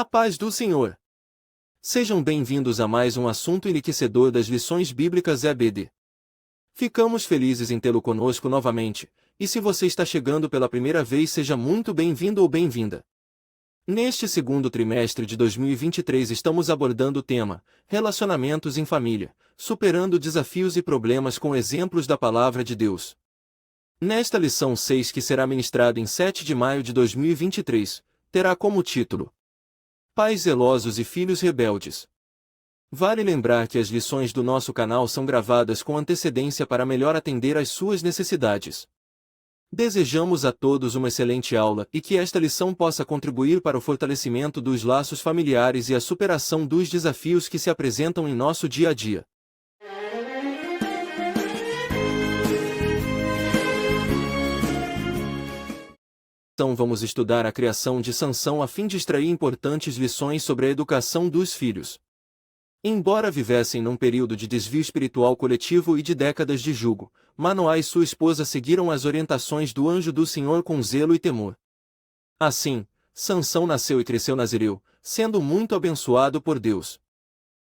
A paz do Senhor. Sejam bem-vindos a mais um assunto enriquecedor das lições bíblicas EBD. Ficamos felizes em tê-lo conosco novamente, e se você está chegando pela primeira vez, seja muito bem-vindo ou bem-vinda. Neste segundo trimestre de 2023 estamos abordando o tema Relacionamentos em Família, superando desafios e problemas com exemplos da Palavra de Deus. Nesta lição 6, que será ministrada em 7 de maio de 2023, terá como título Pais zelosos e filhos rebeldes. Vale lembrar que as lições do nosso canal são gravadas com antecedência para melhor atender às suas necessidades. Desejamos a todos uma excelente aula e que esta lição possa contribuir para o fortalecimento dos laços familiares e a superação dos desafios que se apresentam em nosso dia a dia. Então vamos estudar a criação de Sansão a fim de extrair importantes lições sobre a educação dos filhos. Embora vivessem num período de desvio espiritual coletivo e de décadas de jugo, Manoá e sua esposa seguiram as orientações do anjo do Senhor com zelo e temor. Assim, Sansão nasceu e cresceu nazireu, sendo muito abençoado por Deus.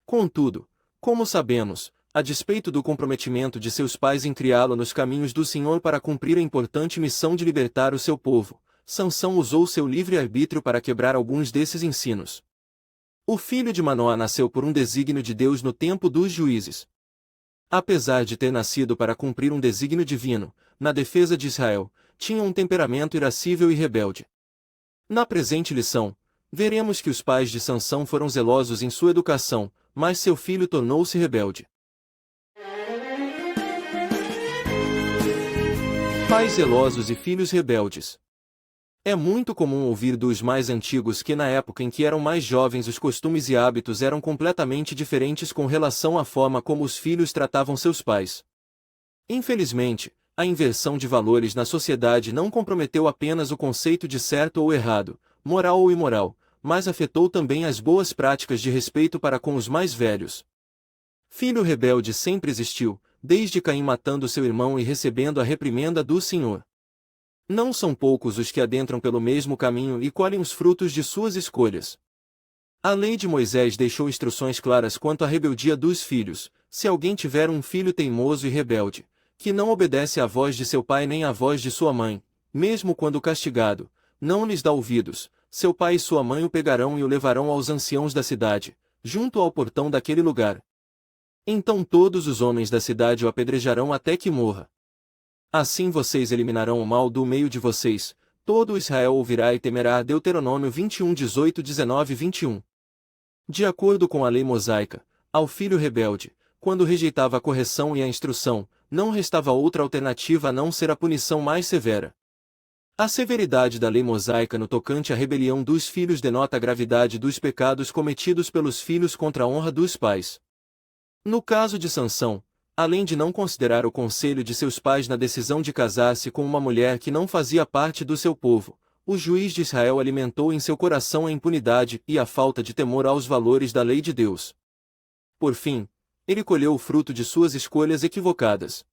Contudo, como sabemos, a despeito do comprometimento de seus pais em criá-lo nos caminhos do Senhor para cumprir a importante missão de libertar o seu povo, Sansão usou seu livre-arbítrio para quebrar alguns desses ensinos. O filho de Manoá nasceu por um desígnio de Deus no tempo dos juízes. Apesar de ter nascido para cumprir um desígnio divino, na defesa de Israel, tinha um temperamento irascível e rebelde. Na presente lição, veremos que os pais de Sansão foram zelosos em sua educação, mas seu filho tornou-se rebelde. Pais zelosos e filhos rebeldes. É muito comum ouvir dos mais antigos que na época em que eram mais jovens os costumes e hábitos eram completamente diferentes com relação à forma como os filhos tratavam seus pais. Infelizmente, a inversão de valores na sociedade não comprometeu apenas o conceito de certo ou errado, moral ou imoral, mas afetou também as boas práticas de respeito para com os mais velhos. Filho rebelde sempre existiu, desde Caim matando seu irmão e recebendo a reprimenda do Senhor. Não são poucos os que adentram pelo mesmo caminho e colhem os frutos de suas escolhas. A lei de Moisés deixou instruções claras quanto à rebeldia dos filhos. Se alguém tiver um filho teimoso e rebelde, que não obedece à voz de seu pai nem à voz de sua mãe, mesmo quando castigado, não lhes dá ouvidos, seu pai e sua mãe o pegarão e o levarão aos anciãos da cidade, junto ao portão daquele lugar. Então todos os homens da cidade o apedrejarão até que morra. Assim vocês eliminarão o mal do meio de vocês, todo Israel ouvirá e temerá. Deuteronômio 21, 18, 19 e 21. De acordo com a lei mosaica, ao filho rebelde, quando rejeitava a correção e a instrução, não restava outra alternativa a não ser a punição mais severa. A severidade da lei mosaica no tocante à rebelião dos filhos denota a gravidade dos pecados cometidos pelos filhos contra a honra dos pais. No caso de Sansão, além de não considerar o conselho de seus pais na decisão de casar-se com uma mulher que não fazia parte do seu povo, o juiz de Israel alimentou em seu coração a impunidade e a falta de temor aos valores da lei de Deus. Por fim, ele colheu o fruto de suas escolhas equivocadas.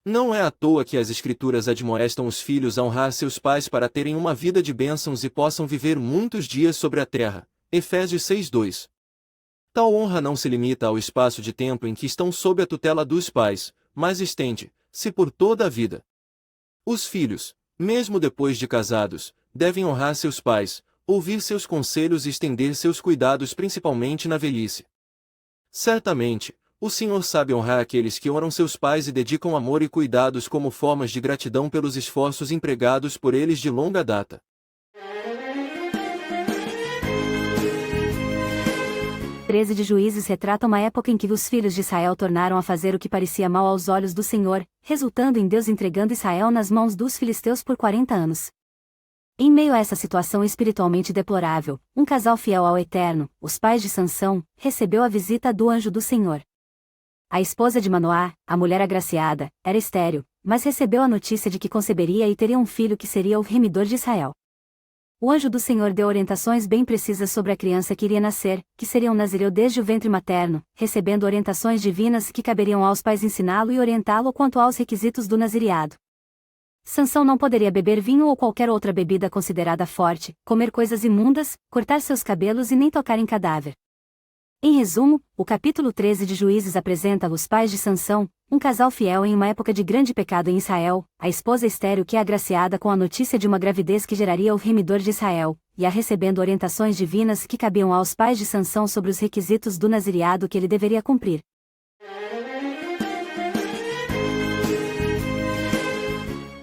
Não é à toa que as Escrituras admoestam os filhos a honrar seus pais para terem uma vida de bênçãos e possam viver muitos dias sobre a terra. Efésios 6:2. Tal honra não se limita ao espaço de tempo em que estão sob a tutela dos pais, mas estende-se por toda a vida. Os filhos, mesmo depois de casados, devem honrar seus pais, ouvir seus conselhos e estender seus cuidados principalmente na velhice. Certamente, o Senhor sabe honrar aqueles que honram seus pais e dedicam amor e cuidados como formas de gratidão pelos esforços empregados por eles de longa data. 13 de Juízes retrata uma época em que os filhos de Israel tornaram a fazer o que parecia mal aos olhos do Senhor, resultando em Deus entregando Israel nas mãos dos filisteus por 40 anos. Em meio a essa situação espiritualmente deplorável, um casal fiel ao Eterno, os pais de Sansão, recebeu a visita do anjo do Senhor. A esposa de Manoá, a mulher agraciada, era estéril, mas recebeu a notícia de que conceberia e teria um filho que seria o remidor de Israel. O anjo do Senhor deu orientações bem precisas sobre a criança que iria nascer, que seria um nazireu desde o ventre materno, recebendo orientações divinas que caberiam aos pais ensiná-lo e orientá-lo quanto aos requisitos do nazireado. Sansão não poderia beber vinho ou qualquer outra bebida considerada forte, comer coisas imundas, cortar seus cabelos e nem tocar em cadáver. Em resumo, o capítulo 13 de Juízes apresenta os pais de Sansão, um casal fiel em uma época de grande pecado em Israel, a esposa estéril que é agraciada com a notícia de uma gravidez que geraria o remidor de Israel, e a recebendo orientações divinas que cabiam aos pais de Sansão sobre os requisitos do nazireado que ele deveria cumprir.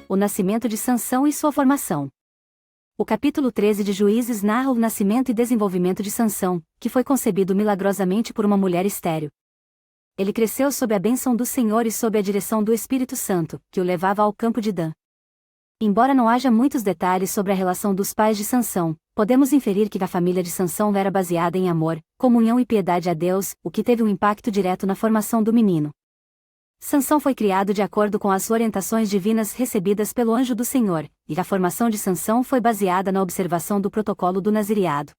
O nascimento de Sansão e sua formação. O capítulo 13 de Juízes narra o nascimento e desenvolvimento de Sansão, que foi concebido milagrosamente por uma mulher estéril. Ele cresceu sob a bênção do Senhor e sob a direção do Espírito Santo, que o levava ao campo de Dan. Embora não haja muitos detalhes sobre a relação dos pais de Sansão, podemos inferir que a família de Sansão era baseada em amor, comunhão e piedade a Deus, o que teve um impacto direto na formação do menino. Sansão foi criado de acordo com as orientações divinas recebidas pelo anjo do Senhor, e a formação de Sansão foi baseada na observação do protocolo do nazireado.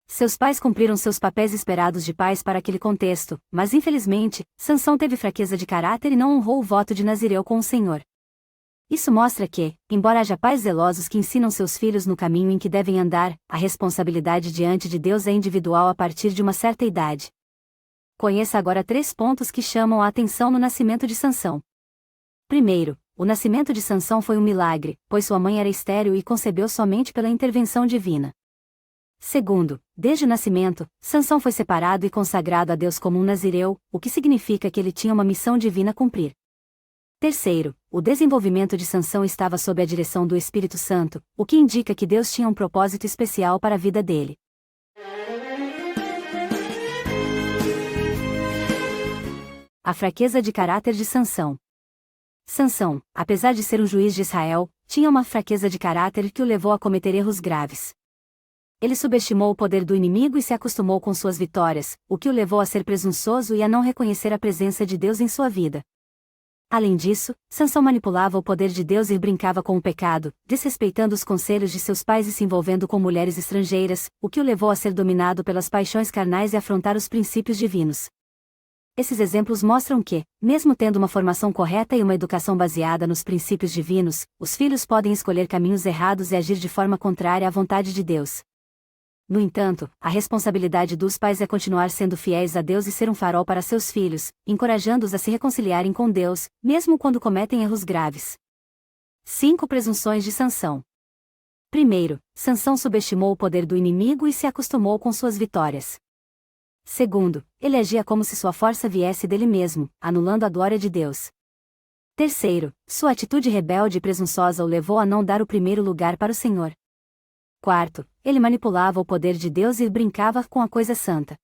Seus pais cumpriram seus papéis esperados de pais para aquele contexto, mas infelizmente, Sansão teve fraqueza de caráter e não honrou o voto de Nazireu com o Senhor. Isso mostra que, embora haja pais zelosos que ensinam seus filhos no caminho em que devem andar, a responsabilidade diante de Deus é individual a partir de uma certa idade. Conheça agora 3 pontos que chamam a atenção no nascimento de Sansão. Primeiro, o nascimento de Sansão foi um milagre, pois sua mãe era estéril e concebeu somente pela intervenção divina. Segundo, desde o nascimento, Sansão foi separado e consagrado a Deus como um nazireu, o que significa que ele tinha uma missão divina a cumprir. Terceiro, o desenvolvimento de Sansão estava sob a direção do Espírito Santo, o que indica que Deus tinha um propósito especial para a vida dele. A fraqueza de caráter de Sansão. Sansão, apesar de ser um juiz de Israel, tinha uma fraqueza de caráter que o levou a cometer erros graves. Ele subestimou o poder do inimigo e se acostumou com suas vitórias, o que o levou a ser presunçoso e a não reconhecer a presença de Deus em sua vida. Além disso, Sansão manipulava o poder de Deus e brincava com o pecado, desrespeitando os conselhos de seus pais e se envolvendo com mulheres estrangeiras, o que o levou a ser dominado pelas paixões carnais e afrontar os princípios divinos. Esses exemplos mostram que, mesmo tendo uma formação correta e uma educação baseada nos princípios divinos, os filhos podem escolher caminhos errados e agir de forma contrária à vontade de Deus. No entanto, a responsabilidade dos pais é continuar sendo fiéis a Deus e ser um farol para seus filhos, encorajando-os a se reconciliarem com Deus, mesmo quando cometem erros graves. 5 presunções de Sansão. Primeiro, Sansão subestimou o poder do inimigo e se acostumou com suas vitórias. Segundo, ele agia como se sua força viesse dele mesmo, anulando a glória de Deus. Terceiro, sua atitude rebelde e presunçosa o levou a não dar o primeiro lugar para o Senhor. Quarto, ele manipulava o poder de Deus e brincava com a coisa santa.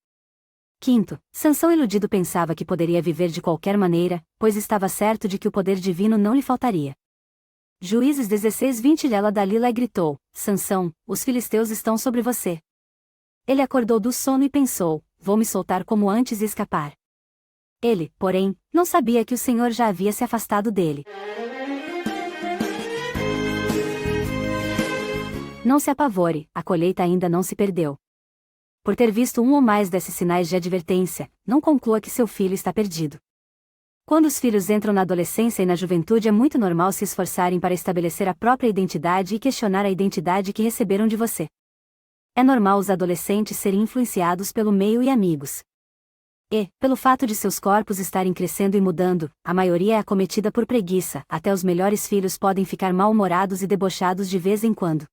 Quinto, Sansão iludido pensava que poderia viver de qualquer maneira, pois estava certo de que o poder divino não lhe faltaria. Juízes 16:20 Dalila gritou: Sansão, os filisteus estão sobre você. Ele acordou do sono e pensou: vou me soltar como antes e escapar. Ele, porém, não sabia que o Senhor já havia se afastado dele. Não se apavore, a colheita ainda não se perdeu. Por ter visto um ou mais desses sinais de advertência, não conclua que seu filho está perdido. Quando os filhos entram na adolescência e na juventude é muito normal se esforçarem para estabelecer a própria identidade e questionar a identidade que receberam de você. É normal os adolescentes serem influenciados pelo meio e amigos. E, pelo fato de seus corpos estarem crescendo e mudando, a maioria é acometida por preguiça, até os melhores filhos podem ficar mal-humorados e debochados de vez em quando.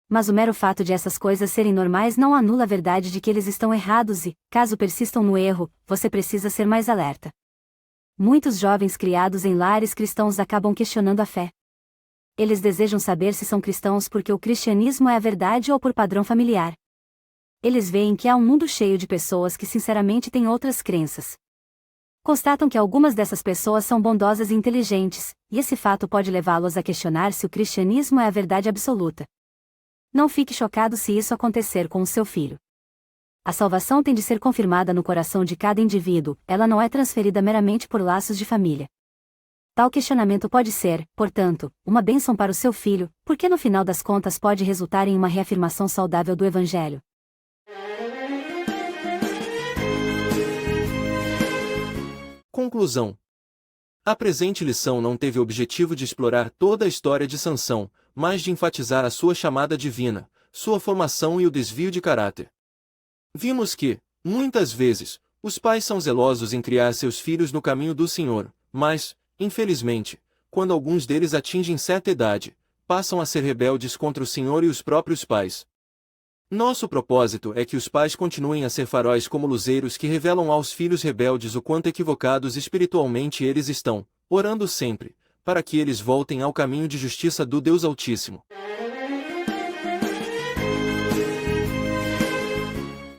Mas o mero fato de essas coisas serem normais não anula a verdade de que eles estão errados e, caso persistam no erro, você precisa ser mais alerta. Muitos jovens criados em lares cristãos acabam questionando a fé. Eles desejam saber se são cristãos porque o cristianismo é a verdade ou por padrão familiar. Eles veem que há um mundo cheio de pessoas que sinceramente têm outras crenças. Constatam que algumas dessas pessoas são bondosas e inteligentes, e esse fato pode levá-los a questionar se o cristianismo é a verdade absoluta. Não fique chocado se isso acontecer com o seu filho. A salvação tem de ser confirmada no coração de cada indivíduo, ela não é transferida meramente por laços de família. Tal questionamento pode ser, portanto, uma bênção para o seu filho, porque no final das contas pode resultar em uma reafirmação saudável do Evangelho. Conclusão. A presente lição não teve o objetivo de explorar toda a história de Sansão, mas de enfatizar a sua chamada divina, sua formação e o desvio de caráter. Vimos que, muitas vezes, os pais são zelosos em criar seus filhos no caminho do Senhor, mas, infelizmente, quando alguns deles atingem certa idade, passam a ser rebeldes contra o Senhor e os próprios pais. Nosso propósito é que os pais continuem a ser faróis como luzeiros que revelam aos filhos rebeldes o quanto equivocados espiritualmente eles estão, orando sempre, para que eles voltem ao caminho de justiça do Deus Altíssimo.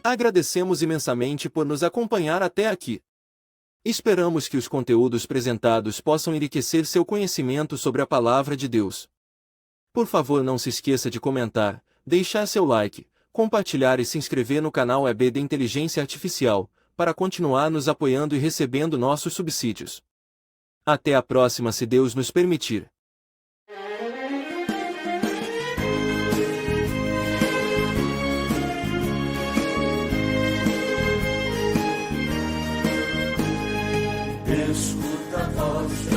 Agradecemos imensamente por nos acompanhar até aqui. Esperamos que os conteúdos apresentados possam enriquecer seu conhecimento sobre a Palavra de Deus. Por favor, não se esqueça de comentar, deixar seu like, compartilhar e se inscrever no canal EB de Inteligência Artificial, para continuar nos apoiando e recebendo nossos subsídios. Até a próxima, se Deus nos permitir. Escuta a voz